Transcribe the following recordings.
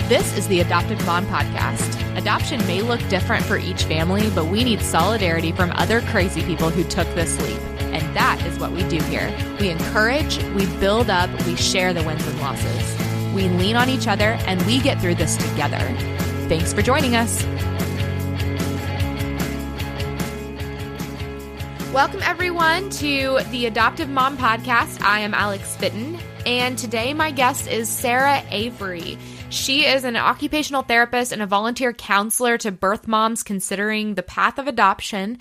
This is the Adoptive Mom Podcast. Adoption may look different for each family, but we need solidarity from other crazy people who took this leap. And that is what we do here. We encourage, we build up, we share the wins and losses. We lean on each other, and we get through this together. Thanks for joining us. Welcome, everyone, to the Adoptive Mom Podcast. I am Alex Fitton, and today my guest is Sarah Avery. She is an occupational therapist and a volunteer counselor to birth moms considering the path of adoption.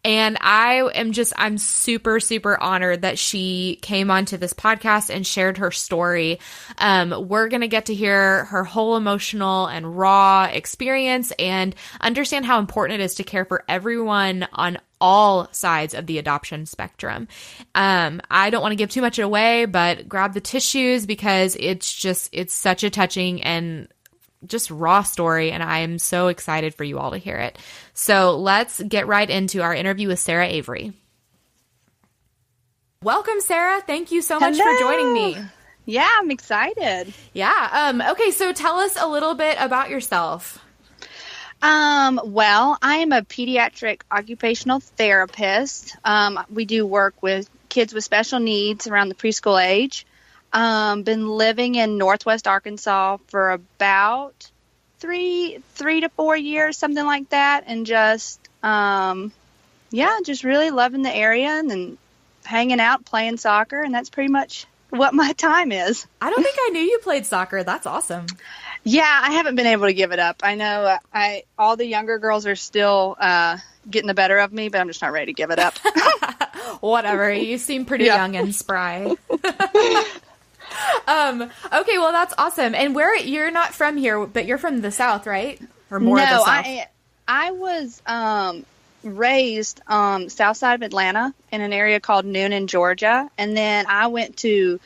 And I'm super, super honored that she came onto this podcast and shared her story. We're going to get to hear her whole emotional and raw experience and understand how important it is to care for everyone on all sides of the adoption spectrum. I don't want to give too much away, but grab the tissues because it's such a touching and just raw story, and I am so excited for you all to hear it. So let's get right into our interview with Sarah Avery. Welcome, Sarah. Thank you so much for joining me. Yeah, I'm excited. Yeah. Okay, so tell us a little bit about yourself. Well, I am a pediatric occupational therapist. We do work with kids with special needs around the preschool age. Been living in Northwest Arkansas for about three to 4 years, something like that. And just really loving the area and hanging out, playing soccer. And that's pretty much what my time is. I don't think I knew you played soccer. That's awesome. Yeah, I haven't been able to give it up. I know all the younger girls are still getting the better of me, but I'm just not ready to give it up. Whatever. You seem pretty young and spry. Okay, well, that's awesome. And you're not from here, but you're from the South, right? Or more of the South? I was raised south side of Atlanta in an area called Noonan, Georgia. And then I went to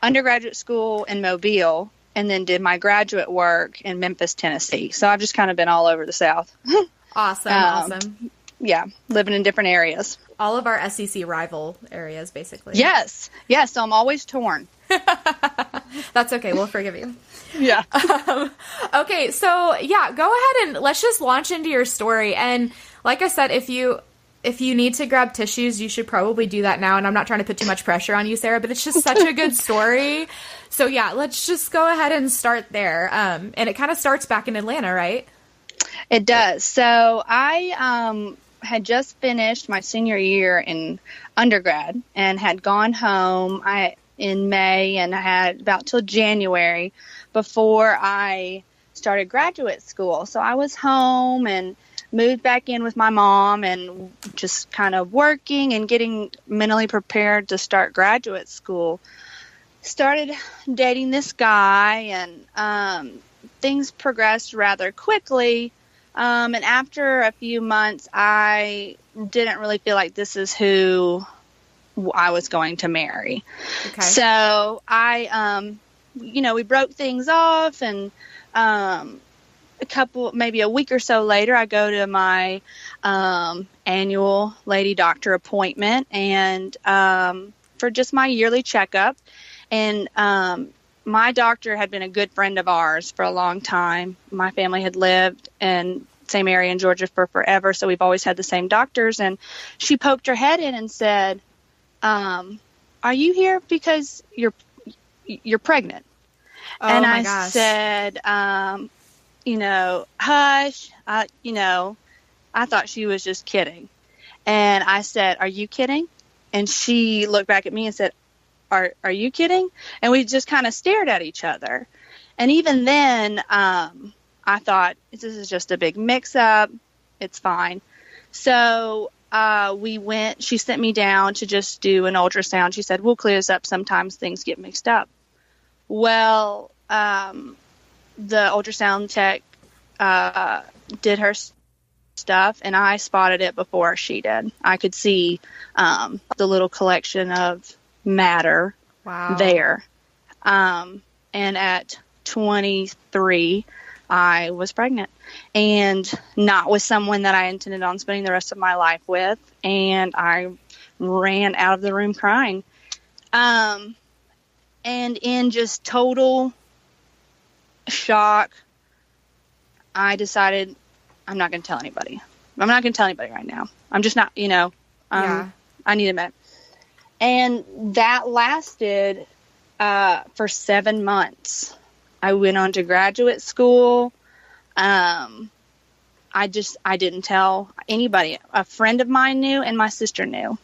undergraduate school in Mobile and then did my graduate work in Memphis, Tennessee. So I've just kind of been all over the South. Awesome. Yeah, living in different areas. All of our SEC rival areas, basically. Yes, so I'm always torn. That's okay. We'll forgive you. Yeah. Okay. So yeah, go ahead and let's just launch into your story. And like I said, if you need to grab tissues, you should probably do that now. And I'm not trying to put too much pressure on you, Sarah, but it's just such a good story. So yeah, let's just go ahead and start there. And it kind of starts back in Atlanta, right? It does. So I had just finished my senior year in undergrad and had gone home in May, and I had about till January before I started graduate school. So I was home and moved back in with my mom and just kind of working and getting mentally prepared to start graduate school. Started dating this guy, and things progressed rather quickly. And after a few months, I didn't really feel like this is who I was going to marry. Okay. So we broke things off, and maybe a week or so later, I go to my annual lady doctor appointment and for just my yearly checkup. And my doctor had been a good friend of ours for a long time. My family had lived in the same area in Georgia for forever, so we've always had the same doctors. And she poked her head in and said, are you here because you're pregnant? Oh, and my I gosh. said, hush. I thought she was just kidding. And I said, are you kidding? And she looked back at me and said, are you kidding? And we just kind of stared at each other. And even then, I thought, this is just a big mix-up. It's fine. So she sent me down to just do an ultrasound. She said, we'll clear this up. Sometimes things get mixed up. Well, the ultrasound tech did her stuff, and I spotted it before she did. I could see the little collection of matter there. And at 23, I was pregnant, and not with someone that I intended on spending the rest of my life with. And I ran out of the room crying. And in just total shock, I decided I'm not going to tell anybody. I'm not going to tell anybody right now. I'm just not, I need a minute. And that lasted for 7 months. I went on to graduate school. I didn't tell anybody. A friend of mine knew, and my sister knew.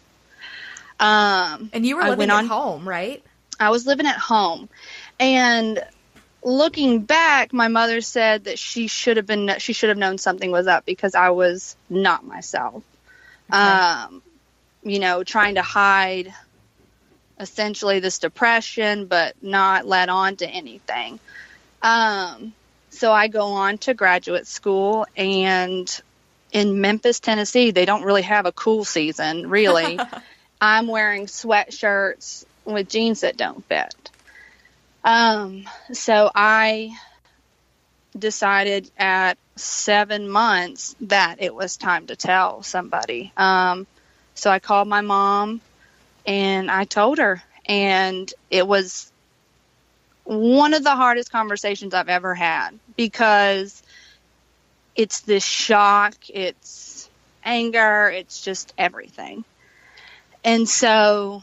And you were living at home, right? I was living at home. And looking back, my mother said that she should have known something was up because I was not myself. Okay. Trying to hide essentially this depression, but not let on to anything. So I go on to graduate school, and in Memphis, Tennessee, they don't really have a cool season, really. I'm wearing sweatshirts with jeans that don't fit. So I decided at 7 months that it was time to tell somebody. So I called my mom and I told her, and it was one of the hardest conversations I've ever had because it's this shock, it's anger, it's just everything. And so,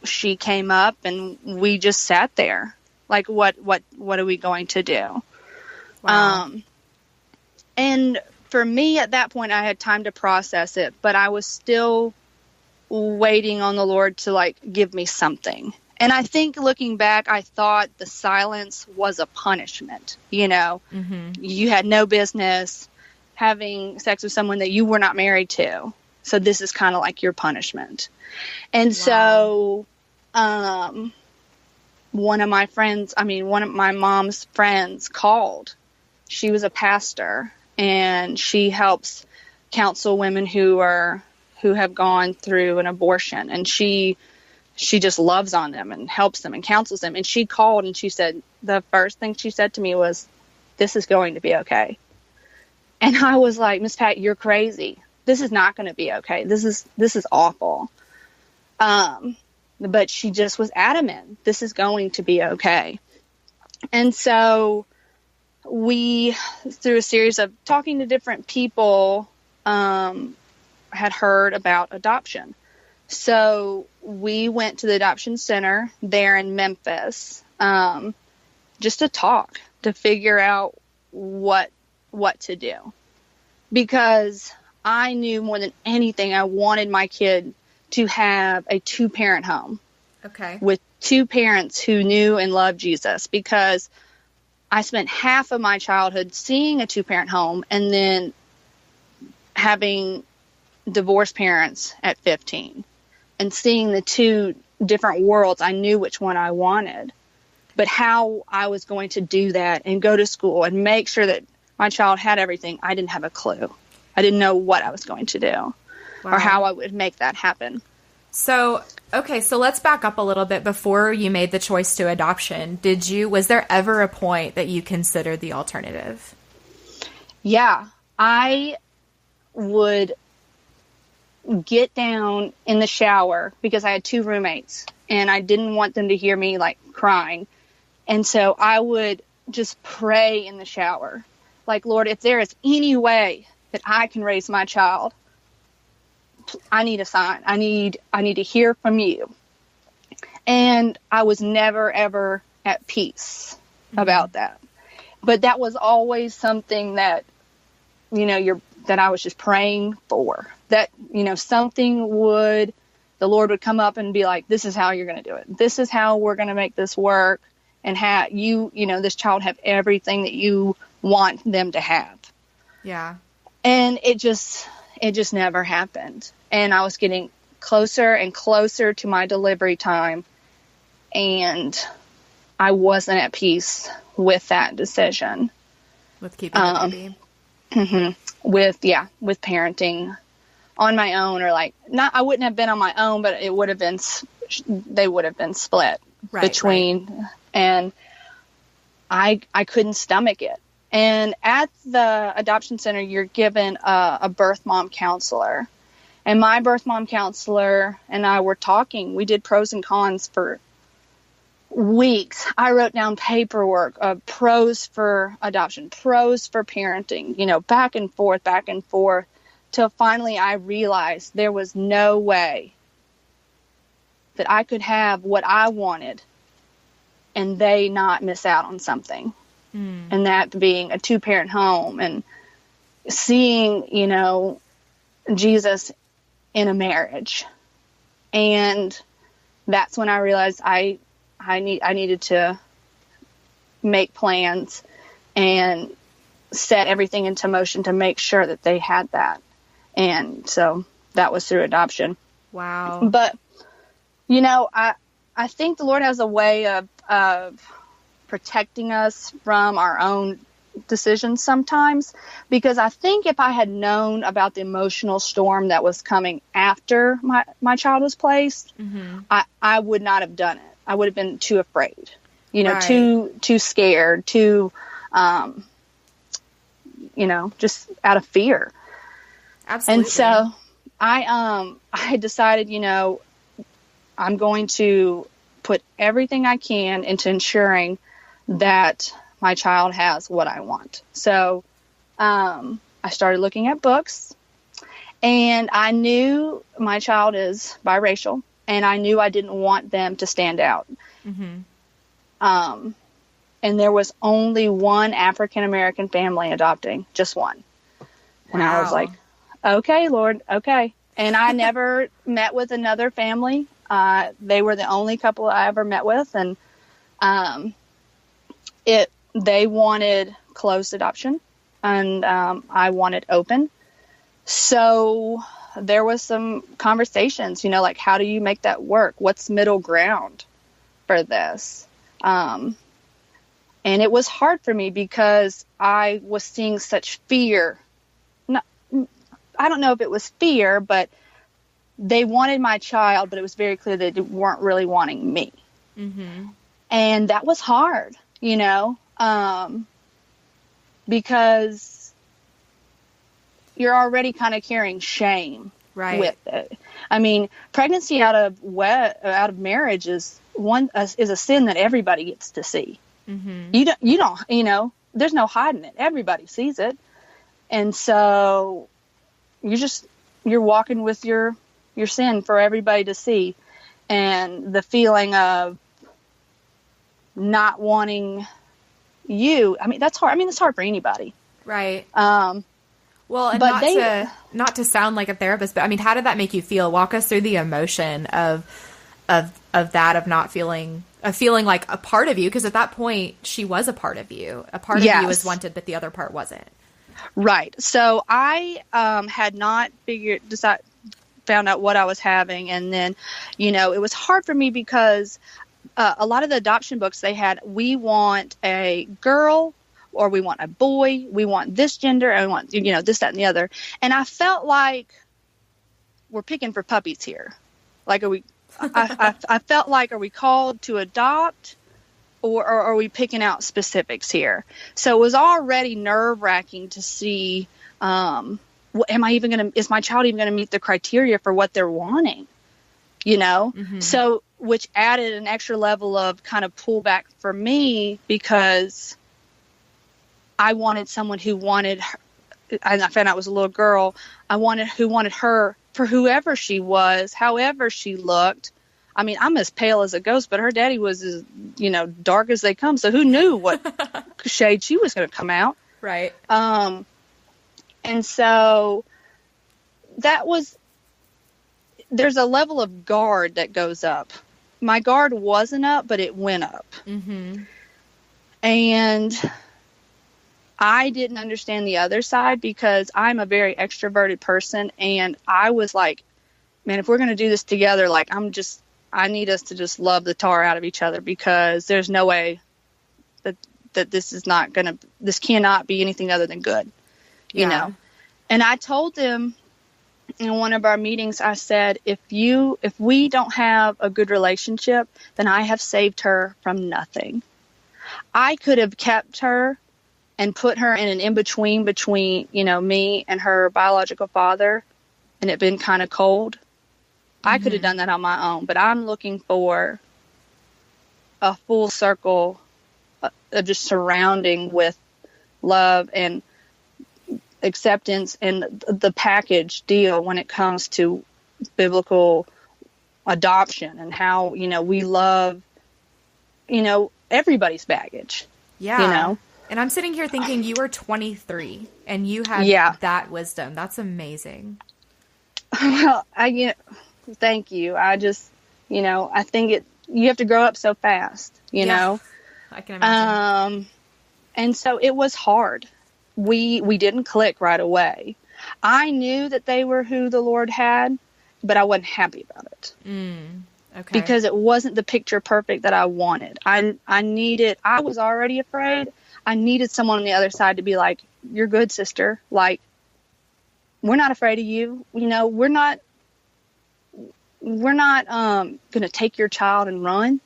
she came up and we just sat there like, what are we going to do? Wow. And for me at that point, I had time to process it, but I was still waiting on the Lord to give me something. And I think looking back, I thought the silence was a punishment. Mm-hmm. You had no business having sex with someone that you were not married to. So this is kind of like your punishment. And so, one of my mom's friends called. She was a pastor, and she helps counsel women who have gone through an abortion. And she just loves on them and helps them and counsels them. And she called and she said, the first thing she said to me was, "This is going to be okay." And I was like, "Miss Pat, you're crazy. This is not going to be okay. This is awful." But she just was adamant, this is going to be okay. And so we, through a series of talking to different people, had heard about adoption. So we went to the adoption center there in Memphis, just to talk, to figure out what to do. Because I knew more than anything, I wanted my kid to have a 2-parent home. Okay. With 2 parents who knew and loved Jesus, because I spent half of my childhood seeing a 2-parent home and then having divorced parents at 15 and seeing the 2 different worlds. I knew which one I wanted, but how I was going to do that and go to school and make sure that my child had everything, I didn't have a clue. I didn't know what I was going to do. Wow. Or how I would make that happen. So let's back up a little bit. Before you made the choice to adoption, was there ever a point that you considered the alternative? Yeah, I would get down in the shower because I had 2 roommates and I didn't want them to hear me crying. And so I would just pray in the shower. Lord, if there is any way that I can raise my child, I need a sign. I need to hear from you. And I was never, ever at peace about that. But that was always something that, that I was just praying for. That, something the Lord would come up and be like, this is how you're going to do it. This is how we're going to make this work. And have this child have everything that you want them to have. Yeah. And it just never happened. And I was getting closer and closer to my delivery time, and I wasn't at peace with that decision. With keeping the baby. Mm-hmm. With parenting on my own, or I wouldn't have been on my own, but it would have been, they would have been split between, and I couldn't stomach it. And at the adoption center, you're given a birth mom counselor. And my birth mom counselor and I were talking. We did pros and cons for weeks, I wrote down paperwork of pros for adoption, pros for parenting, back and forth, till finally I realized there was no way that I could have what I wanted and they not miss out on something. And that being a 2-parent home and seeing, Jesus in a marriage. And that's when I realized I needed to make plans and set everything into motion to make sure that they had that. And so that was through adoption. Wow. But, I think the Lord has a way of protecting us from our own decisions sometimes, because I think if I had known about the emotional storm that was coming after my child was placed, I would not have done it. I would have been too afraid, Right. too scared, too, just out of fear. Absolutely. And so I decided, I'm going to put everything I can into ensuring that my child has what I want. So I started looking at books, and I knew my child is biracial, and I knew I didn't want them to stand out. And there was only one African-American family adopting, just one. And I was like, okay, Lord, okay. And I never met with another family. They were the only couple I ever met with. And they wanted closed adoption, and I wanted open. So there was some conversations, like, how do you make that work? What's middle ground for this? And it was hard for me because I was seeing such fear. I don't know if it was fear, but they wanted my child, but it was very clear that they weren't really wanting me. And that was hard, because you're already kind of carrying shame with it. I mean, pregnancy out of marriage is a sin that everybody gets to see. You don't, there's no hiding it. Everybody sees it. And so you're walking with your sin for everybody to see. And the feeling of not wanting you, that's hard. It's hard for anybody. Right. Well, and but not to sound like a therapist, but how did that make you feel? Walk us through the emotion of that, of not feeling like a part of you. Because at that point she was a part of you. A part of you was wanted, but the other part wasn't. Right. So I had not found out what I was having. And then, it was hard for me because a lot of the adoption books they had, we want a girl or we want a boy, we want this gender, and we want, this, that, and the other. And I felt like we're picking for puppies here. Like, I felt like, are we called to adopt? Or are we picking out specifics here? So it was already nerve-wracking to see, is my child even going to meet the criteria for what they're wanting? So, which added an extra level of kind of pullback for me, because I wanted someone who wanted her, and I found out it was a little girl. Who wanted her for whoever she was, however she looked. I'm as pale as a ghost, but her daddy was as, dark as they come. So who knew what shade she was going to come out. Right. And so there's a level of guard that goes up. My guard wasn't up, but it went up. And I didn't understand the other side because I'm a very extroverted person. And I was like, man, if we're going to do this together, I need us to just love the tar out of each other, because there's no way that this cannot be anything other than good, you know? And I told them in one of our meetings, I said, if we don't have a good relationship, then I have saved her from nothing. I could have kept her and put her in an in-between between, me and her biological father, and it been kind of cold. I could have done that on my own, but I'm looking for a full circle of just surrounding with love and acceptance and the package deal when it comes to biblical adoption and how, we love, everybody's baggage. Yeah. And I'm sitting here thinking you were 23 and you had that wisdom. That's amazing. Well, thank you. I just, I think you have to grow up so fast, know? I can imagine. And so it was hard. We didn't click right away. I knew that they were who the Lord had, but I wasn't happy about it. Okay. Because it wasn't the picture perfect that I wanted. I was already afraid. I needed someone on the other side to be like, you're good, sister. Like, we're not afraid of you. We're not going to take your child and run.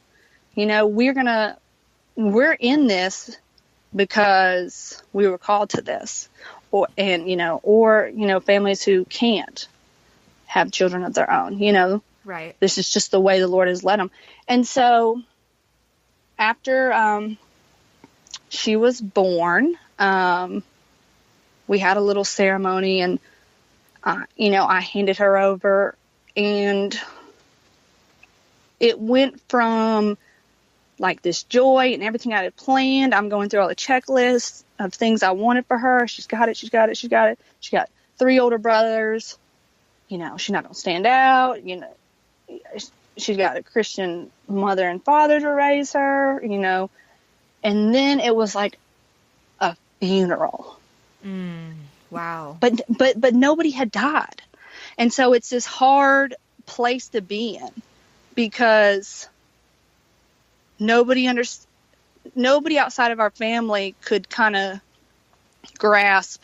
We're in this because we were called to this, or families who can't have children of their own, Right. This is just the way the Lord has led them. And so after she was born, we had a little ceremony, and I handed her over, and it went from like this joy and everything I had planned. I'm going through all the checklists of things I wanted for her. She's got it. She's got it. She's got it. She got 3 older brothers. She's not going to stand out. She's got a Christian mother and father to raise her, and then it was like a funeral. Wow. But nobody had died. And so it's this hard place to be in because nobody outside of our family could kind of grasp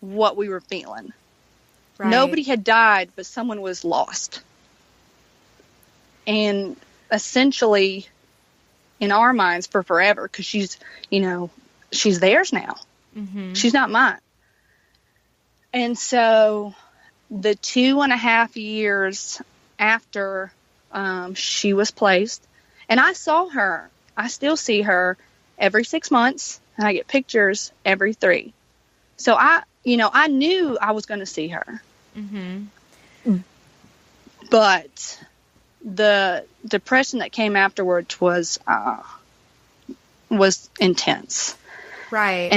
what we were feeling. Right. Nobody had died, but someone was lost. And essentially, in our minds, for forever, because she's theirs now. Mm-hmm. She's not mine. And so the 2.5 years after she was placed, and I saw her, I still see her every 6 months, and I get pictures every 3. So I knew I was going to see her. Mm-hmm. But the depression that came afterwards was intense. Right.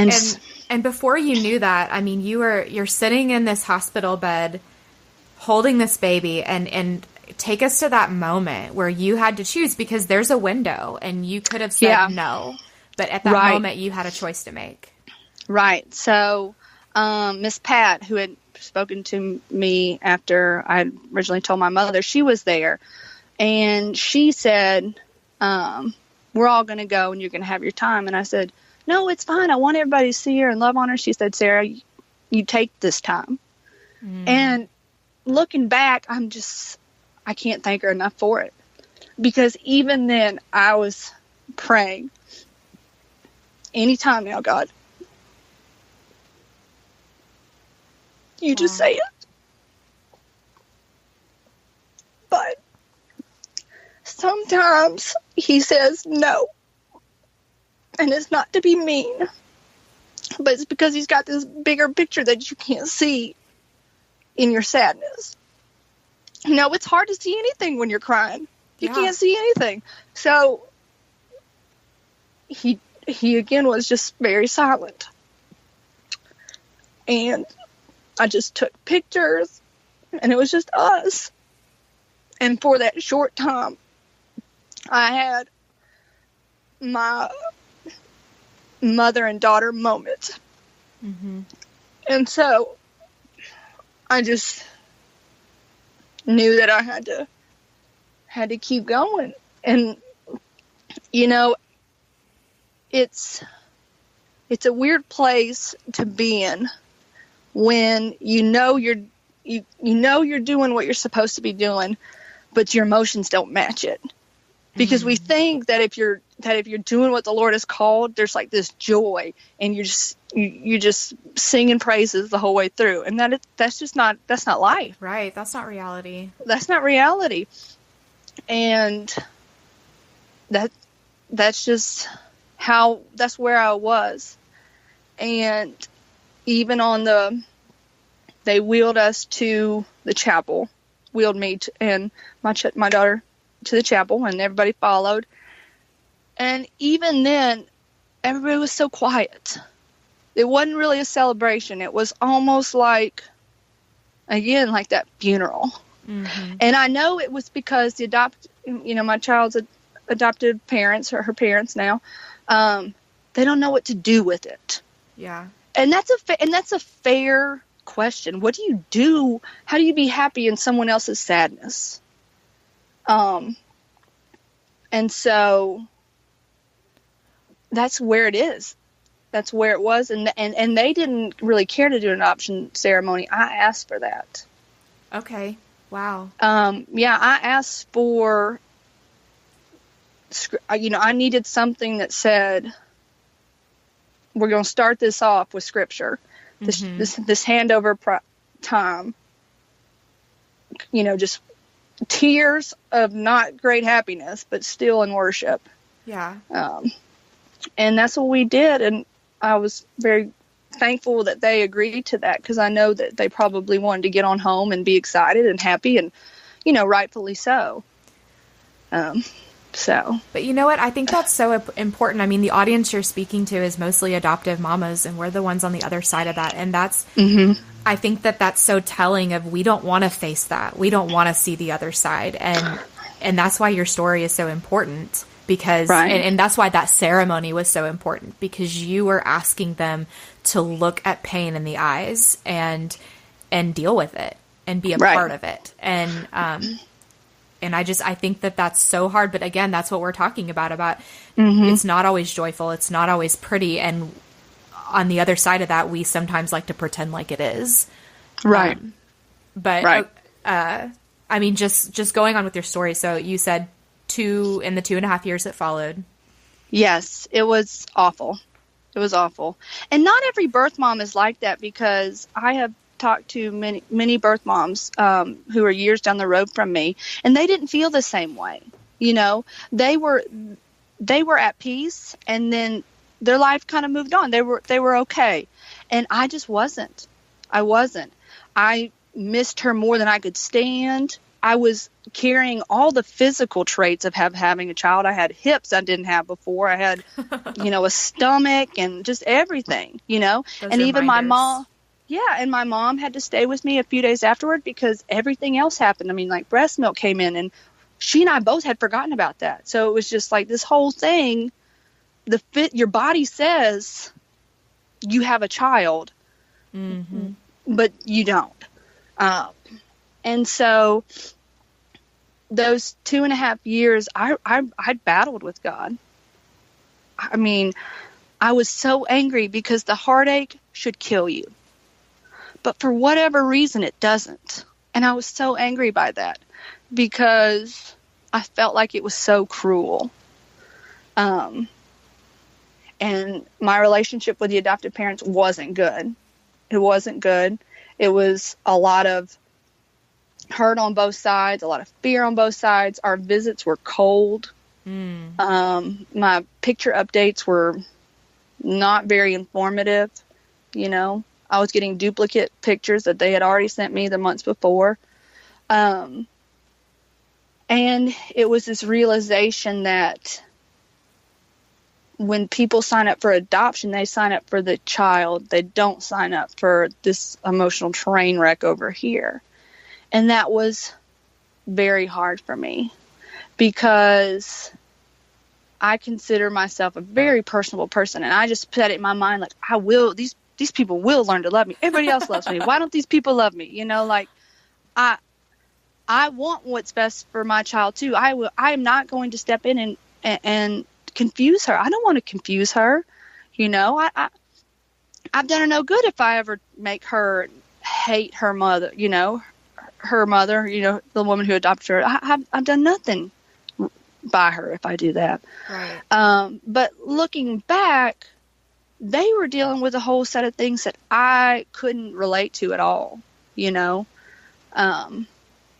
And before you knew that, I mean, you're sitting in this hospital bed holding this baby, and take us to that moment where you had to choose, because there's a window and you could have said no, but at that moment you had a choice to make. Right. So Miss Pat, who had spoken to me after I originally told my mother, she was there, and she said, we're all going to go and you're going to have your time. And I said, no, it's fine. I want everybody to see her and love on her. She said, Sarah, you take this time. And looking back, I can't thank her enough for it, because even then I was praying, anytime now, God, you just say it. But sometimes he says no. And it's not to be mean, but it's because he's got this bigger picture that you can't see in your sadness. It's hard to see anything when you're crying. You can't see anything. So he again was just very silent. And I just took pictures, and it was just us. And for that short time, I had my mother and daughter moment. Mm-hmm. And so I just knew that I had to keep going. And it's a weird place to be in when you're doing what you're supposed to be doing, but your emotions don't match it. Because we think that if you're doing what the Lord has called, there's like this joy, and you're just singing praises the whole way through, and that's not life. Right, that's not reality. That's not reality, and that's just that's where I was. And even they wheeled us to the chapel, wheeled me and my daughter to the chapel, and everybody followed. And even then, everybody was so quiet. It wasn't really a celebration. It was almost like, again, like that funeral. Mm-hmm. And I know it was because my child's adopted parents, or her parents now, they don't know what to do with it. Yeah. And that's a fair question. What do you do? How do you be happy in someone else's sadness? And so that's where it is. That's where it was. And they didn't really care to do an adoption ceremony. I asked for that. Okay. Wow. Yeah, I asked for, I needed something that said, we're going to start this off with scripture. This handover time, just tears of not great happiness, but still in worship. Yeah. And that's what we did. And I was very thankful that they agreed to that, because I know that they probably wanted to get on home and be excited and happy, and, rightfully so. But you know what? I think that's so important. I mean, the audience you're speaking to is mostly adoptive mamas, and we're the ones on the other side of that. And that's, I think that's so telling of, we don't want to face that. We don't want to see the other side. And that's why your story is so important, because, right. and that's why that ceremony was so important, because you were asking them to look at pain in the eyes and deal with it and be a right. part of it. And I think that's so hard. But again, that's what we're talking about it's not always joyful. It's not always pretty. And on the other side of that, we sometimes like to pretend like it is. Right. But, right. I mean, just going on with your story. So you said in the 2.5 years that followed. Yes, it was awful. It was awful. And not every birth mom is like that, because I have talked to many birth moms who are years down the road from me, and they didn't feel the same way. They were at peace, and then their life kind of moved on. They were okay, and I just wasn't. I missed her more than I could stand. I was carrying all the physical traits of having a child. I had hips I didn't have before. I had a stomach and just everything. Those and even reminders. my mom. Yeah, and my mom had to stay with me a few days afterward, because everything else happened. I mean, like breast milk came in, and she and I both had forgotten about that. So it was just like this whole thing. Your body says you have a child, but you don't. And so those 2.5 years, I battled with God. I mean, I was so angry, because the heartache should kill you. But for whatever reason, it doesn't. And I was so angry by that, because I felt like it was so cruel. And my relationship with the adoptive parents wasn't good. It wasn't good. It was a lot of hurt on both sides, a lot of fear on both sides. Our visits were cold. My picture updates were not very informative, I was getting duplicate pictures that they had already sent me the months before. And it was this realization that when people sign up for adoption, they sign up for the child. They don't sign up for this emotional train wreck over here. And that was very hard for me, because I consider myself a very personable person. And I just set it in my mind, like, these people will learn to love me. Everybody else loves me. Why don't these people love me? I want what's best for my child too. I am not going to step in and confuse her. I don't want to confuse her. I've done her no good if I ever make her hate her mother, her mother, the woman who adopted her. I've done nothing by her if I do that. Right. But looking back, they were dealing with a whole set of things that I couldn't relate to at all,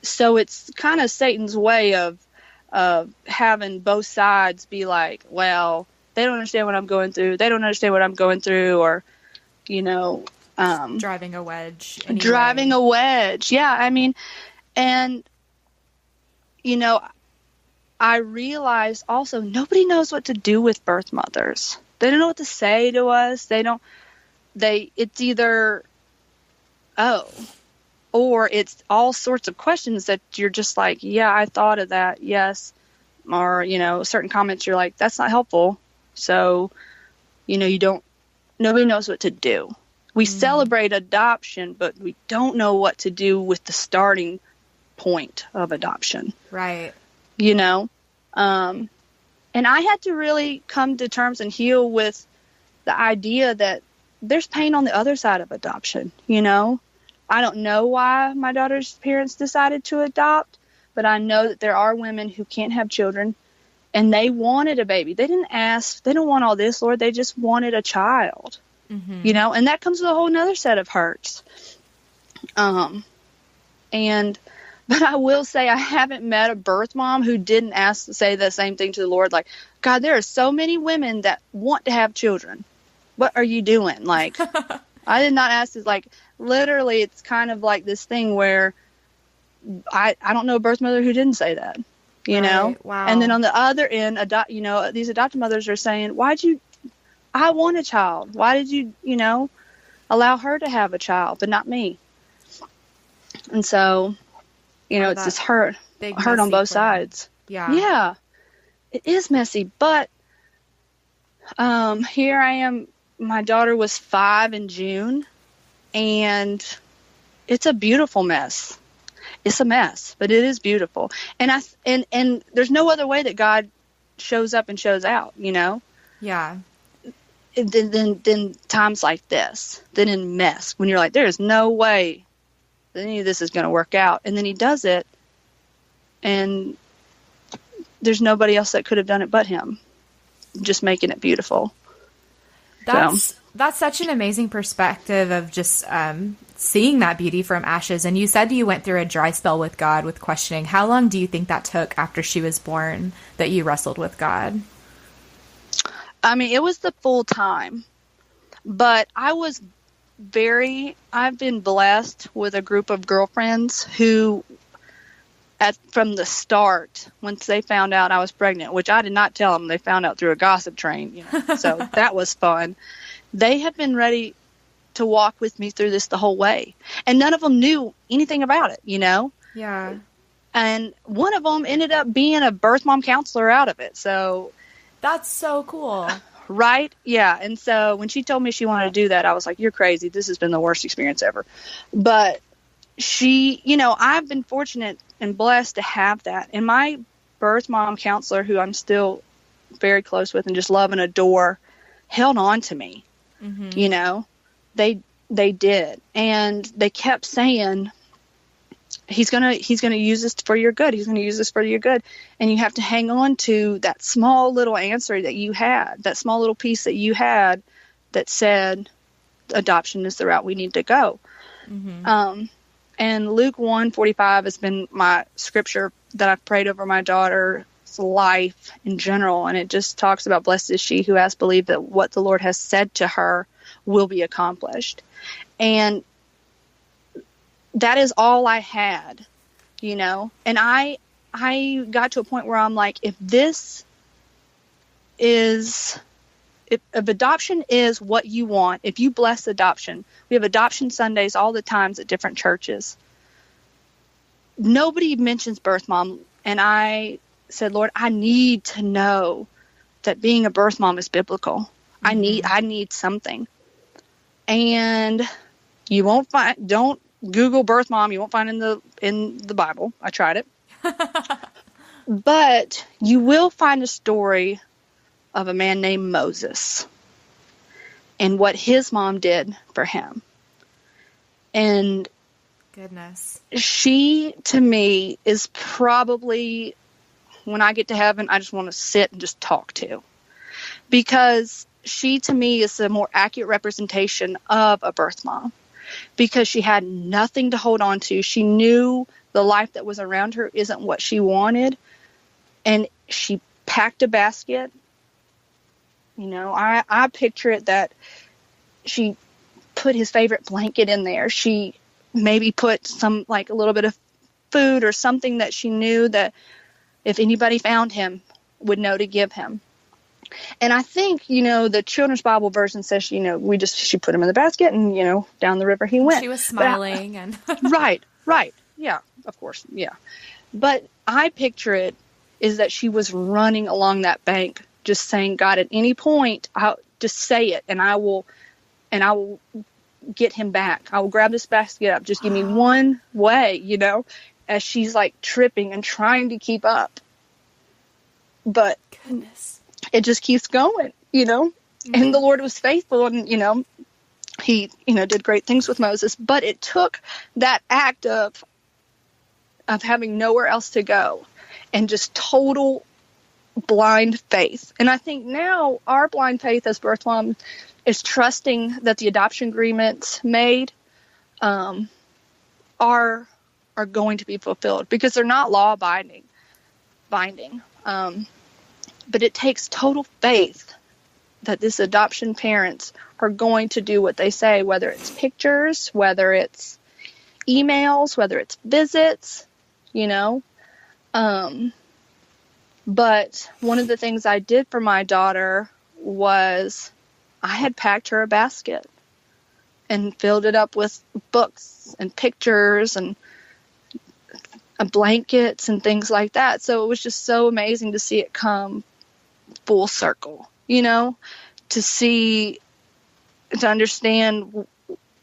So it's kind of Satan's way of having both sides be like, well, they don't understand what I'm going through. They don't understand what I'm going through, or, you know, driving a wedge. Driving a wedge. Yeah. I mean, and, you know, I realized also nobody knows what to do with birth mothers. They don't know what to say to us. It's either, or it's all sorts of questions that you're just like, yeah, I thought of that. Yes. Or, you know, certain comments you're like, that's not helpful. So, you know, nobody knows what to do. We celebrate adoption, but we don't know what to do with the starting point of adoption. Right. You know? And I had to really come to terms and heal with the idea that there's pain on the other side of adoption, you know? I don't know why my daughter's parents decided to adopt, but I know that there are women who can't have children, and they wanted a baby. They didn't ask, they don't want all this, Lord. They just wanted a child, you know, and that comes with a whole nother set of hurts. But I will say I haven't met a birth mom who didn't say the same thing to the Lord. Like, God, there are so many women that want to have children. What are you doing? Like, I did not ask this. Like, literally, it's kind of like this thing where I don't know a birth mother who didn't say that, you know? Wow. And then on the other end, you know, these adopted mothers are saying, I want a child. Why did you, you know, allow her to have a child, but not me? And so, you know, it's this hurt on both sides. Yeah. Yeah. It is messy, but here I am. My daughter was 5 in June, and it's a beautiful mess. It's a mess, but it is beautiful. And and there's no other way that God shows up and shows out, you know? Yeah. Then times like this, then in mess, when you're like, there is no way that any of this is going to work out. And then he does it, and there's nobody else that could have done it but him, just making it beautiful. That's such an amazing perspective of just seeing that beauty from ashes. And you said you went through a dry spell with God with questioning. How long do you think that took after she was born that you wrestled with God? I mean, it was the full time, but I've been blessed with a group of girlfriends who, from the start, once they found out I was pregnant, which I did not tell them, they found out through a gossip train, you know, so that was fun. They have been ready to walk with me through this the whole way. And none of them knew anything about it, you know? Yeah. And one of them ended up being a birth mom counselor out of it. So that's so cool. Right? Yeah. And so when she told me she wanted to do that, I was like, you're crazy. This has been the worst experience ever. But she, you know, I've been fortunate and blessed to have that. And my birth mom counselor, who I'm still very close with and just love and adore, held on to me. Mm-hmm. You know, they did. And they kept saying, he's going to use this for your good. He's going to use this for your good. And you have to hang on to that small little answer that you had, that small little piece that you had that said adoption is the route we need to go. Mm-hmm. And Luke 1:45 has been my scripture that I've prayed over my daughter's life in general. And it just talks about, blessed is she who has believed that what the Lord has said to her will be accomplished. And that is all I had, you know. And I got to a point where I'm like, if adoption is what you want, if you bless adoption, we have adoption Sundays all the times at different churches. Nobody mentions birth mom. And I said, Lord, I need to know that being a birth mom is biblical. Mm-hmm. I need something. And you won't don't Google birth mom. You won't find in the Bible. I tried it. But you will find a story of a man named Moses and what his mom did for him. And goodness, she, to me, is probably, when I get to heaven, I just want to sit and just talk to. Because she, to me, is a more accurate representation of a birth mom. Because she had nothing to hold on to. She knew the life that was around her isn't what she wanted. And she packed a basket. I picture it that she put his favorite blanket in there. She maybe put some, like, a little bit of food or something that she knew that if anybody found him would know to give him. And I think, the Children's Bible version says, she put him in the basket and, down the river he went. She was smiling. And Right. Yeah, of course. Yeah. But I picture it is that she was running along that bank, just saying, God, at any point, I'll just say it and I will get him back. I will grab this basket up. Just give me one way, as she's like tripping and trying to keep up. But goodness, it just keeps going, Mm-hmm. And the Lord was faithful and, he, did great things with Moses. But it took that act of having nowhere else to go and just total blind faith. And I think now our blind faith as birth mom is trusting that the adoption agreements made are going to be fulfilled because they're not law binding. But it takes total faith that this adoption parents are going to do what they say, whether it's pictures, whether it's emails, whether it's visits, But one of the things I did for my daughter was I had packed her a basket and filled it up with books and pictures and blankets and things like that. So it was just so amazing to see it come full circle, to understand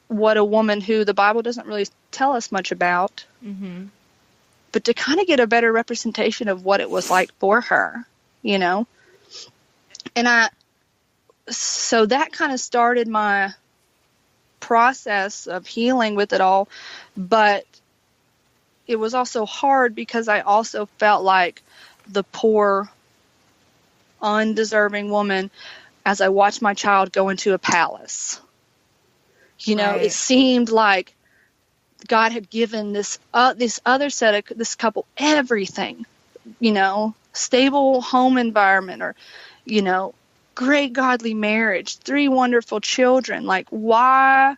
what a woman who the Bible doesn't really tell us much about, mm-hmm. but to kind of get a better representation of what it was like for her, And so that kind of started my process of healing with it all, but it was also hard because I also felt like the poor, undeserving woman as I watched my child go into a palace. Right. It seemed like God had given this couple everything, stable home environment or, great godly marriage, 3 wonderful children. Like, why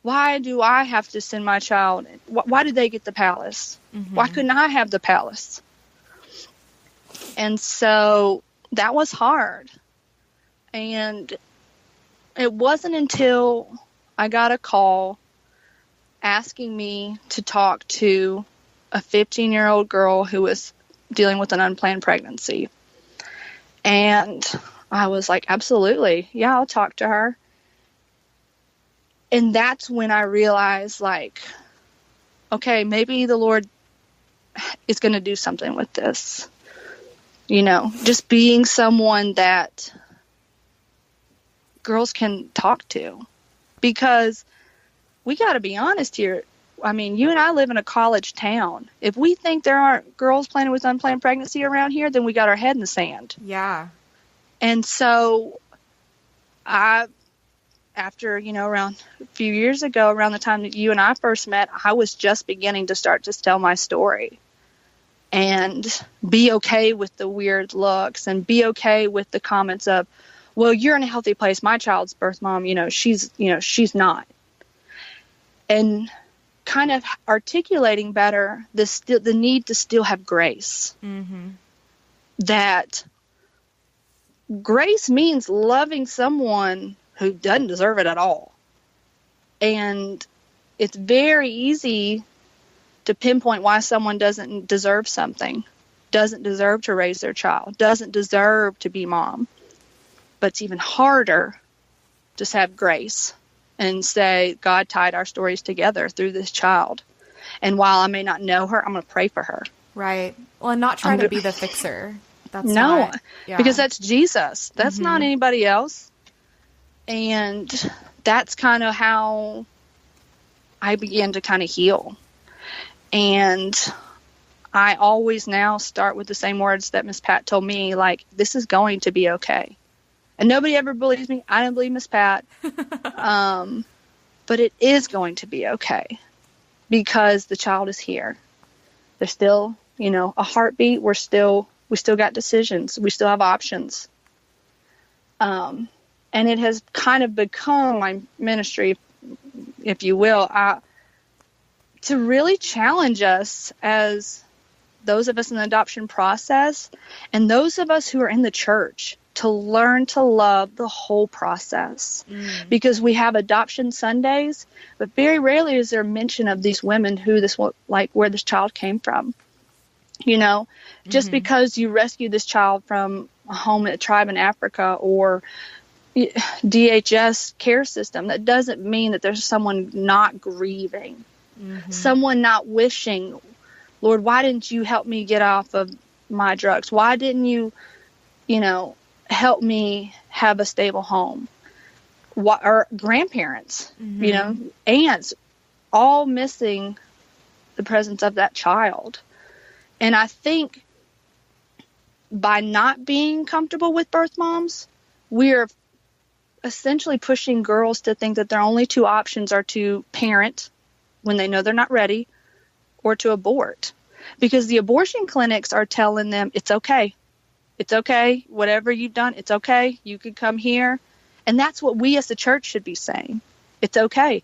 do I have to send my child? Why did they get the palace? Mm-hmm. Why couldn't I have the palace? And so that was hard. And it wasn't until I got a call asking me to talk to a 15-year-old girl who was dealing with an unplanned pregnancy. And I was like, absolutely. Yeah, I'll talk to her. And that's when I realized, like, okay, maybe the Lord is going to do something with this. Just being someone that girls can talk to. Because we got to be honest here. I mean, you and I live in a college town. If we think there aren't girls playing with unplanned pregnancy around here, then we got our head in the sand. Yeah. And so after, around a few years ago, around the time that you and I first met, I was just beginning to start to tell my story and be okay with the weird looks and be okay with the comments of, well, you're in a healthy place. My child's birth mom, she's not. And kind of articulating better the need to still have grace. Mm-hmm. That grace means loving someone who doesn't deserve it at all. And it's very easy to pinpoint why someone doesn't deserve something, doesn't deserve to raise their child, doesn't deserve to be mom. But it's even harder to have grace and say, God tied our stories together through this child. And while I may not know her, I'm going to pray for her. Right. Well, and not try to be the fixer. That's no, not, yeah. Because that's Jesus. That's mm-hmm. not anybody else. And that's kind of how I began to kind of heal. And I always now start with the same words that Miss Pat told me, like, this is going to be okay. And nobody ever believes me. I don't believe Miss Pat. But it is going to be okay because the child is here. There's still, a heartbeat. We're still We still got decisions. We still have options. And it has kind of become my ministry, if you will, to really challenge us as those of us in the adoption process and those of us who are in the church to learn to love the whole process. Because we have adoption Sundays, but very rarely is there mention of these women where this child came from. You know, just because you rescued this child from a home at a tribe in Africa or DHS care system, that doesn't mean that there's someone not grieving, someone not wishing, Lord, why didn't you help me get off of my drugs? Why didn't you, help me have a stable home? Or grandparents, aunts, all missing the presence of that child. And I think by not being comfortable with birth moms, we're essentially pushing girls to think that their only two options are to parent when they know they're not ready or to abort. Because the abortion clinics are telling them it's okay. It's okay. Whatever you've done, it's okay. You could come here. And that's what we as the church should be saying. It's okay.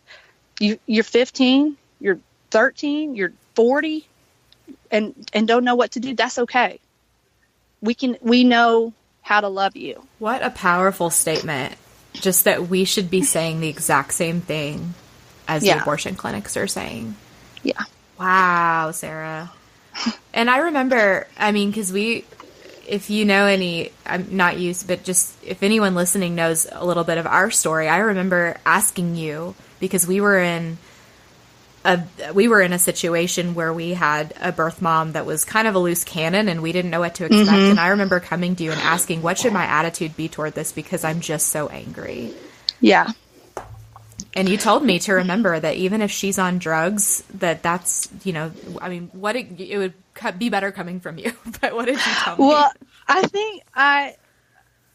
You're 15, you're 13, you're 40, and don't know what to do. That's okay. We know how to love you. What a powerful statement. Just that we should be saying the exact same thing as the abortion clinics are saying. Yeah. Wow, Sarah. And I remember, because if you know not you, but just if anyone listening knows a little bit of our story, I remember asking you, because we were in a situation where we had a birth mom that was kind of a loose cannon and we didn't know what to expect. And I remember coming to you and asking, what should my attitude be toward this? Because I'm just so angry. Yeah. And you told me to remember that even if she's on drugs, that's, it would be better coming from you. But what did you tell me? Well, I think I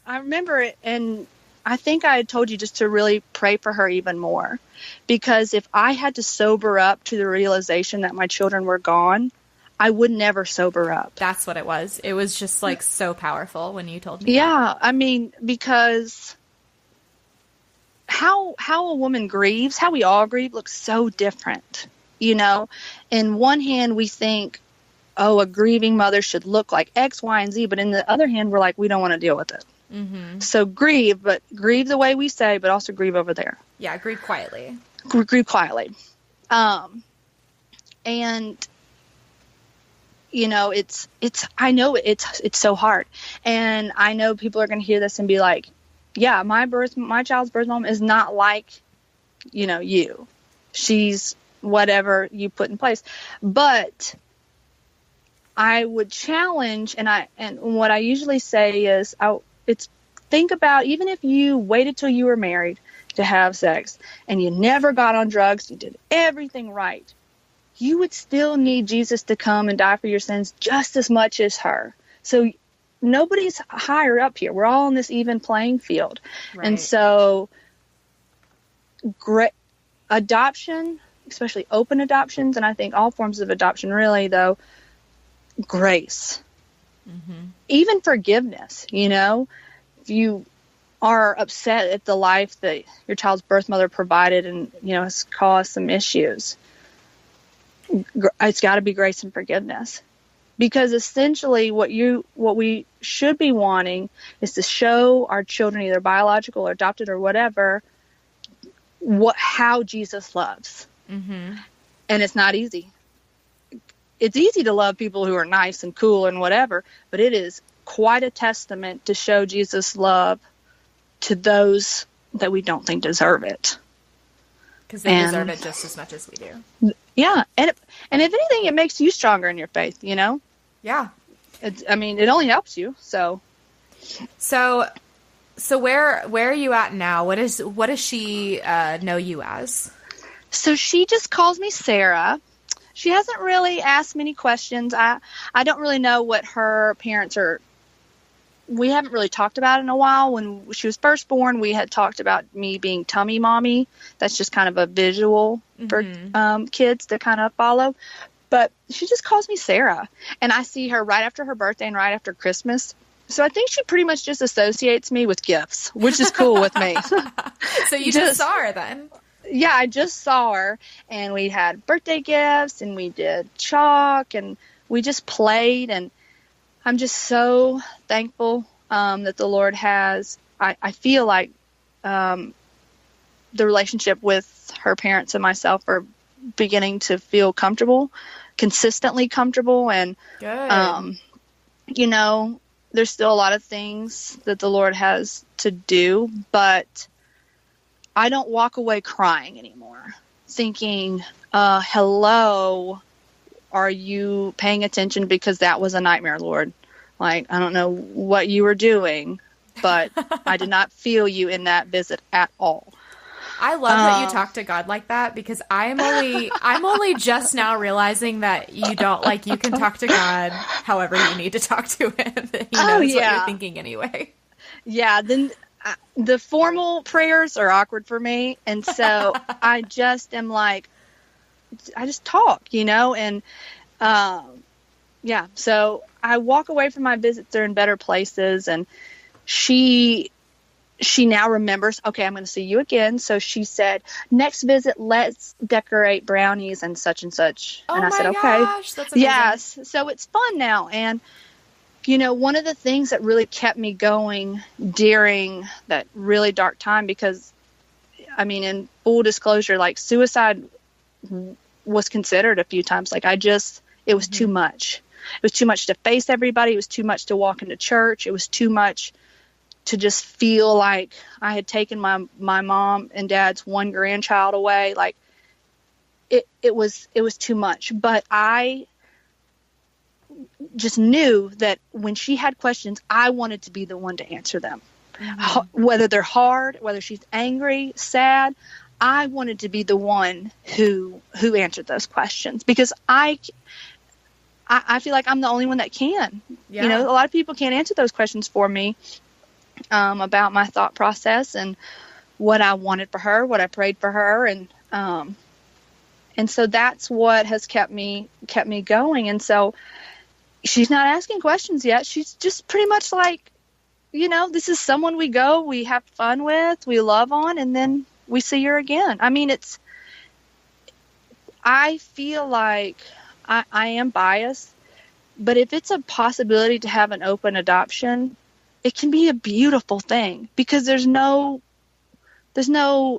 remember it, and I think I had told you just to really pray for her even more. Because if I had to sober up to the realization that my children were gone, I would never sober up. That's what it was. It was just so powerful when you told me. Yeah. That. Because how a woman grieves, how we all grieve, looks so different. In one hand, we think, a grieving mother should look like X, Y, and Z. But in the other hand, we're like, we don't want to deal with it. So grieve, but grieve the way we say, but also grieve over there. Yeah, grieve quietly. Grieve quietly. And it's I know it's so hard. And I know people are going to hear this and be like, yeah, my child's birth mom is not like, you. She's whatever you put in place. But I would challenge, and what I usually say is, think about, even if you waited till you were married to have sex and you never got on drugs, you did everything right, you would still need Jesus to come and die for your sins just as much as her. So nobody's higher up here. We're all on this even playing field. Right. And so great adoption, especially open adoptions, and I think all forms of adoption really, though, grace. Even forgiveness, if you are upset at the life that your child's birth mother provided and, has caused some issues, it's got to be grace and forgiveness. Because essentially what we should be wanting is to show our children, either biological or adopted or whatever, how Jesus loves. And it's not easy. It's easy to love people who are nice and cool and whatever, but it is quite a testament to show Jesus' love to those that we don't think deserve it. Because they deserve it just as much as we do. Yeah. And if anything, it makes you stronger in your faith, Yeah. It only helps you. So where are you at now? What does she know you as? So she just calls me Sarah. She hasn't really asked many questions. I don't really know what her parents are. We haven't really talked about it in a while. When she was first born, we had talked about me being tummy mommy. That's just kind of a visual for kids to kind of follow. But she just calls me Sarah. And I see her right after her birthday and right after Christmas. So I think she pretty much just associates me with gifts, which is cool with me. So you just saw her then? Yeah, I just saw her, and we had birthday gifts, and we did chalk, and we just played. And I'm just so thankful that the Lord has, I feel like the relationship with her parents and myself are beginning to feel comfortable, consistently comfortable. And, you know, there's still a lot of things that the Lord has to do, but I don't walk away crying anymore, thinking, hello, are you paying attention? Because that was a nightmare, Lord. Like, I don't know what you were doing, but I did not feel you in that visit at all. I love that you talk to God like that, because I'm only just now realizing that you don't, like, you can talk to God however you need to talk to him. He knows what you're thinking anyway. Yeah, then the formal prayers are awkward for me, and so I just am like, I just talk, you know, and so I walk away from my visits, they're in better places, and she now remembers, okay, I'm going to see you again. So she said, next visit, let's decorate brownies and such and such. Oh, and I my said, okay. Gosh, that's amazing. Yes. So it's fun now. And, you know, one of the things that really kept me going during that really dark time, because, I mean, in full disclosure, like, suicide was considered a few times. Like, it was too much. It was too much to face everybody. It was too much to walk into church. It was too much to just feel like I had taken my mom and dad's one grandchild away. Like, it was too much. But I just knew that when she had questions, I wanted to be the one to answer them. Mm-hmm. Whether they're hard, whether she's angry, sad, I wanted to be the one who answered those questions, because I feel like I'm the only one that can. Yeah. You know, a lot of people can't answer those questions for me. About my thought process and what I wanted for her, what I prayed for her. And so that's what has kept me going. And so she's not asking questions yet. She's just pretty much like, you know, this is someone we have fun with, we love on, and then we see her again. I mean, I feel like I am biased, but if it's a possibility to have an open adoption, it can be a beautiful thing, because there's no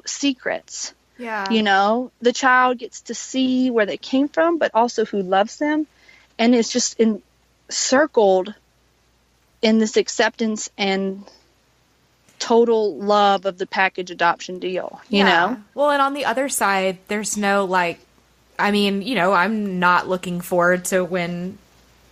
secrets. Yeah. You know, the child gets to see where they came from, but also who loves them. And it's just encircled in this acceptance and total love of the package adoption deal, you know? Well, and on the other side, there's no, like, I mean, you know, I'm not looking forward to when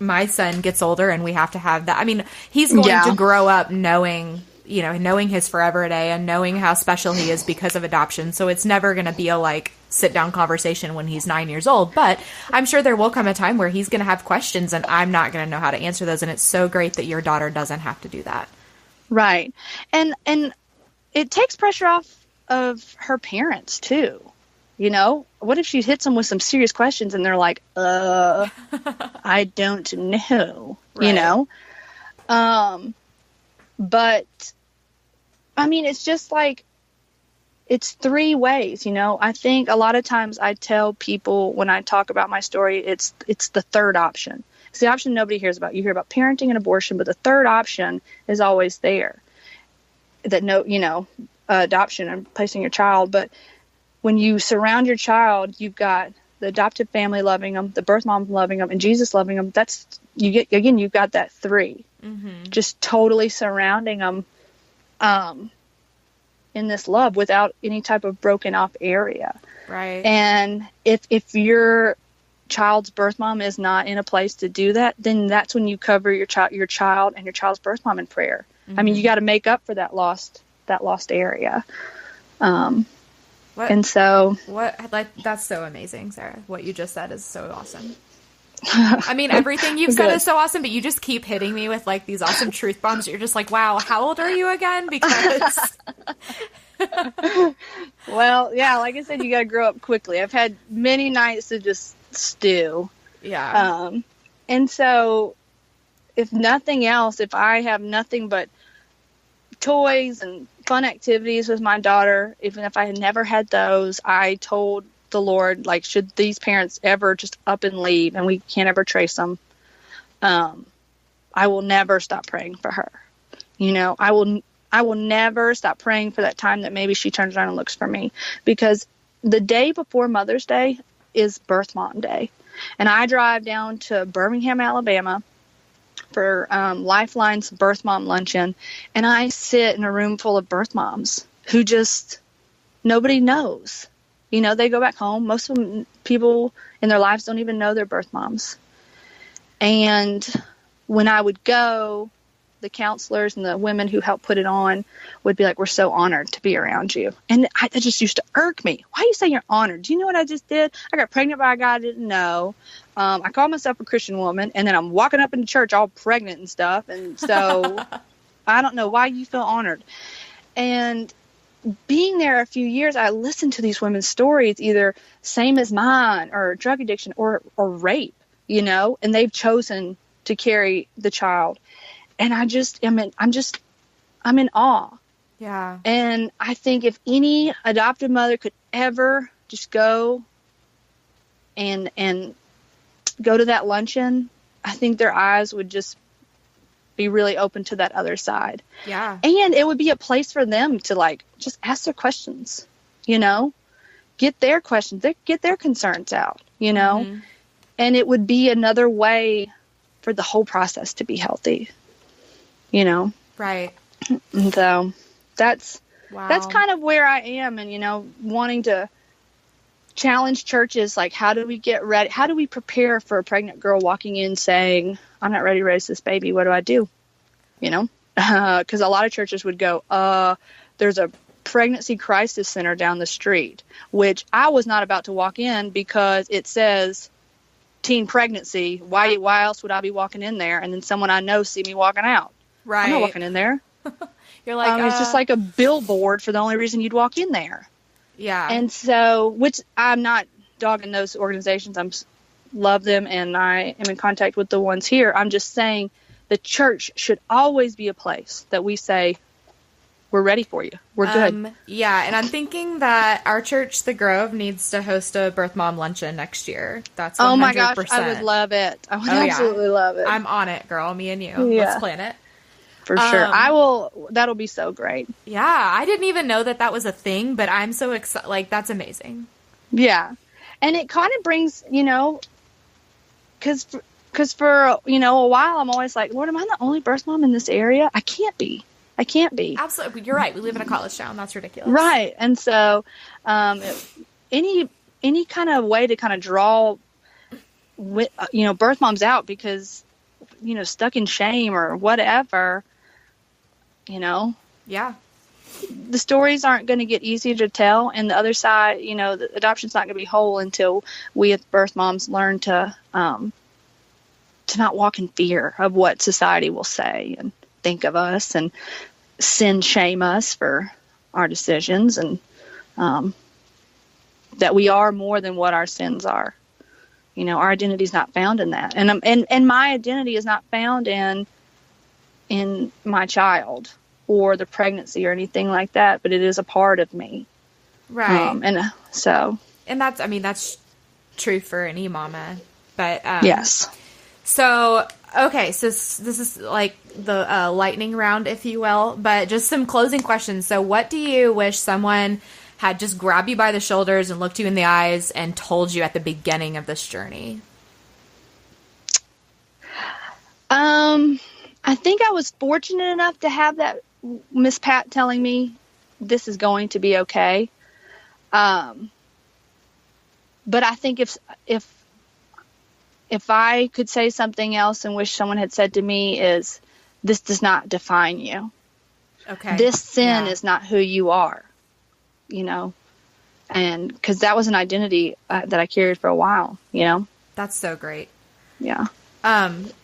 my son gets older and we have to have that. I mean, he's going to grow up knowing his forever day and knowing how special he is because of adoption. So it's never going to be a, like, sit down conversation when he's 9 years old, but I'm sure there will come a time where he's going to have questions and I'm not going to know how to answer those. And it's so great that your daughter doesn't have to do that. Right. And it takes pressure off of her parents too. You know, what if she hits them with some serious questions and they're like, I don't know, right. You know? But I mean, it's just like, it's three ways, you know? I think a lot of times I tell people when I talk about my story, it's the third option. It's the option nobody hears about. You hear about parenting and abortion, but the third option is always there. Adoption and placing your child. But when you surround your child, you've got the adoptive family loving them, the birth mom loving them, and Jesus loving them. You've got that three. Mm-hmm. Just totally surrounding them in this love without any type of broken off area. Right. And if your child's birth mom is not in a place to do that, then that's when you cover your child and your child's birth mom in prayer. Mm-hmm. I mean, you got to make up for that lost area. And so that's so amazing, Sarah. What you just said is so awesome. I mean, everything you've said is so awesome, but you just keep hitting me with, like, these awesome truth bombs. You're just like, wow, how old are you again? Because well, yeah, like I said, you got to grow up quickly. I've had many nights to just stew Yeah. And so if nothing else, if I have nothing but toys and fun activities with my daughter, even if I had never had those, I told the Lord, like, should these parents ever just up and leave and we can't ever trace them, I will never stop praying for her. I will never stop praying for that time that maybe she turns around and looks for me, because the day before Mother's Day is Birth Mom Day. And I drive down to Birmingham, Alabama for Lifeline's Birth Mom Luncheon. And I sit in a room full of birth moms who just, nobody knows. They go back home. Most of them, people in their lives don't even know they're birth moms. And when I would go, the counselors and the women who helped put it on would be like, we're so honored to be around you. And that just used to irk me. Why you say you're honored? Do you know what I just did? I got pregnant by a guy I didn't know. I call myself a Christian woman, and then I'm walking up into church all pregnant and stuff. And so I don't know why you feel honored. And being there a few years, I listened to these women's stories, either same as mine or drug addiction or rape, and they've chosen to carry the child. And I'm in awe. Yeah. And I think if any adoptive mother could ever just go and go to that luncheon, I think their eyes would just be really open to that other side. Yeah. And it would be a place for them to just ask their questions, get their questions, get their concerns out, Mm-hmm. and it would be another way for the whole process to be healthy. Right. And so that's Wow. kind of where I am. And, wanting to challenge churches, like, how do we get ready? How do we prepare for a pregnant girl walking in saying, I'm not ready to raise this baby. What do I do? Because a lot of churches would go, there's a pregnancy crisis center down the street, which I was not about to walk in because it says teen pregnancy. Why else would I be walking in there? And then someone I know see me walking out. Right. I'm not walking in there. You're like, it's just like a billboard for the only reason you'd walk in there. Yeah. And so, which I'm not dogging those organizations. Love them, and I am in contact with the ones here. I'm just saying the church should always be a place that we say, we're ready for you. We're good. Yeah, and I'm thinking that our church, The Grove, needs to host a birth mom luncheon next year. That's 100%. Oh my gosh, I would love it. I would absolutely love it. I'm on it, girl. Me and you. Yeah. Let's plan it. For sure. I will. That'll be so great. Yeah, I didn't even know that was a thing, but I'm so excited. Like, that's amazing. Yeah. And it kind of brings, because for, a while I'm always like, Lord, am I the only birth mom in this area? I can't be. Absolutely. You're right. We live in a college town. That's ridiculous. Right. And so any kind of way to kind of draw, birth moms out because, stuck in shame or whatever, Yeah. the stories aren't going to get easier to tell. And the other side, the adoption's not going to be whole until we as birth moms learn to not walk in fear of what society will say and think of us and sin shame us for our decisions, and that we are more than what our sins are. Our identity is not found in that, and my identity is not found in my child or the pregnancy or anything like that, but it is a part of me. Right. And that's true for any mama, but yes. So, okay, so this is like the lightning round, if you will, but just some closing questions. So what do you wish someone had just grabbed you by the shoulders and looked you in the eyes and told you at the beginning of this journey? I think I was fortunate enough to have that Miss Pat telling me this is going to be okay. But I think if I could say something else and wish someone had said to me is, this does not define you. Okay. This sin is not who you are, and because that was an identity that I carried for a while, That's so great. Yeah.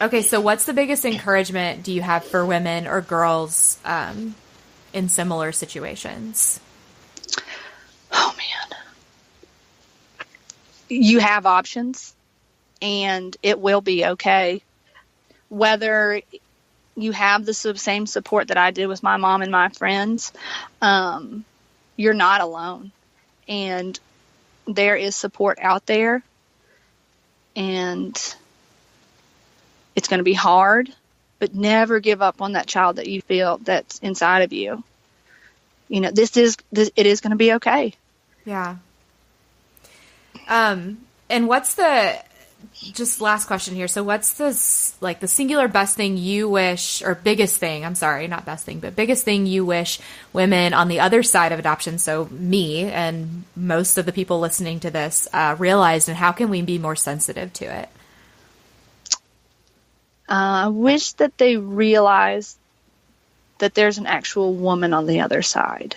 Okay. So what's the biggest encouragement do you have for women or girls, in similar situations? Oh man. You have options. and it will be okay. Whether you have the same support that I did with my mom and my friends, you're not alone. And there is support out there. And it's going to be hard, but never give up on that child that you feel that's inside of you. You know, it is going to be okay. Yeah. And what's just last question here. So what's the singular best thing you wish, or biggest thing, I'm sorry, not best thing, but biggest thing you wish women on the other side of adoption, so me and most of the people listening to this, realized, and how can we be more sensitive to it? I wish that they realized that there's an actual woman on the other side.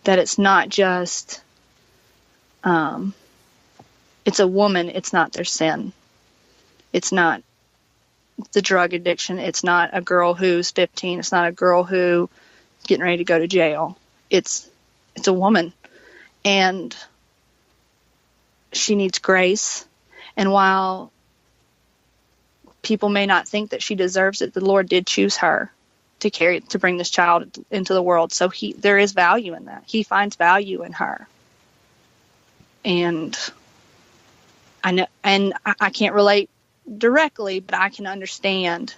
That it's not just, it's a woman. It's not their sin. It's not the drug addiction. It's not a girl who's 15. It's not a girl who getting ready to go to jail. It's a woman, and she needs grace. And while people may not think that she deserves it, the Lord did choose her to bring this child into the world. So there is value in that. He finds value in her. And I know, and I can't relate directly, but I can understand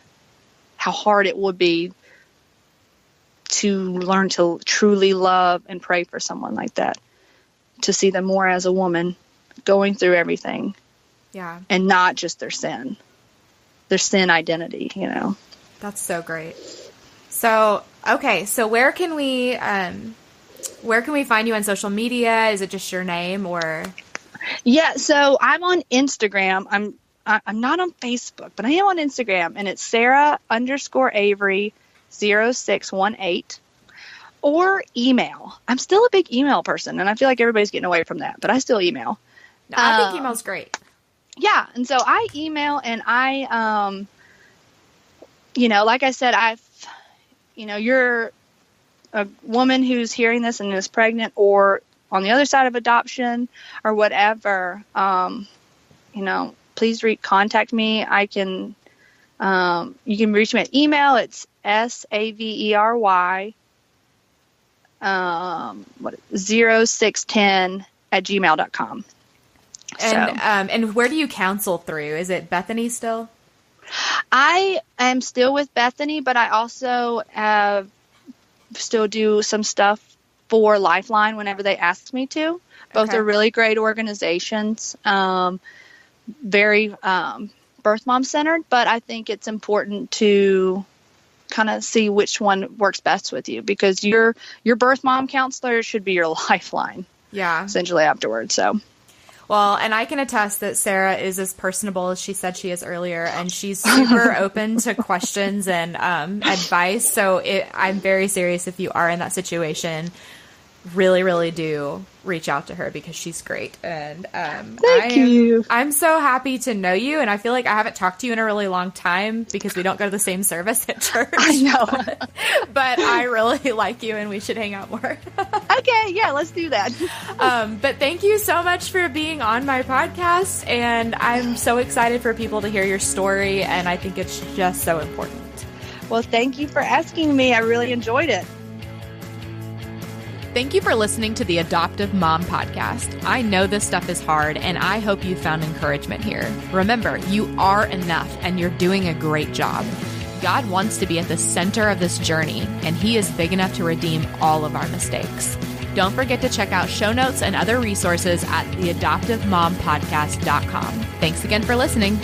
how hard it would be to learn to truly love and pray for someone like that, to see them more as a woman going through everything. Yeah. And not just their sin identity, you know. That's so great. So, okay. So where can we find you on social media? Is it just your name, or? Yeah. So I'm on Instagram. I'm not on Facebook, but I am on Instagram, and it's Sarah_Avery0618, or email. I'm still a big email person, and I feel like everybody's getting away from that, but I still email. No, I think email's great. Yeah. And so I email, and I, like I said, you're a woman who's hearing this and is pregnant, or on the other side of adoption, or whatever, please contact me. I can, you can reach me at email. It's SAVERY 0610@gmail.com. And where do you counsel through? Is it Bethany still? I am still with Bethany, but I also still do some stuff for Lifeline whenever they ask me to. Both are really great organizations, very birth mom centered, but I think it's important to kind of see which one works best with you, because your birth mom counselor should be your Lifeline. Yeah. Essentially afterwards. So. Well, and I can attest that Sarah is as personable as she said she is earlier, and she's super open to questions and advice. So I'm very serious. If you are in that situation, really, really do reach out to her, because she's great. And Thank you. I'm so happy to know you, and I feel like I haven't talked to you in a really long time because we don't go to the same service at church. I know. But I really like you, and we should hang out more. Okay, yeah, let's do that. But thank you so much for being on my podcast, and I'm so excited for people to hear your story, and I think it's just so important. Well, thank you for asking me. I really enjoyed it. Thank you for listening to the Adoptive Mom Podcast. I know this stuff is hard, and I hope you found encouragement here. Remember, you are enough, and you're doing a great job. God wants to be at the center of this journey, and He is big enough to redeem all of our mistakes. Don't forget to check out show notes and other resources at theadoptivemompodcast.com. Thanks again for listening.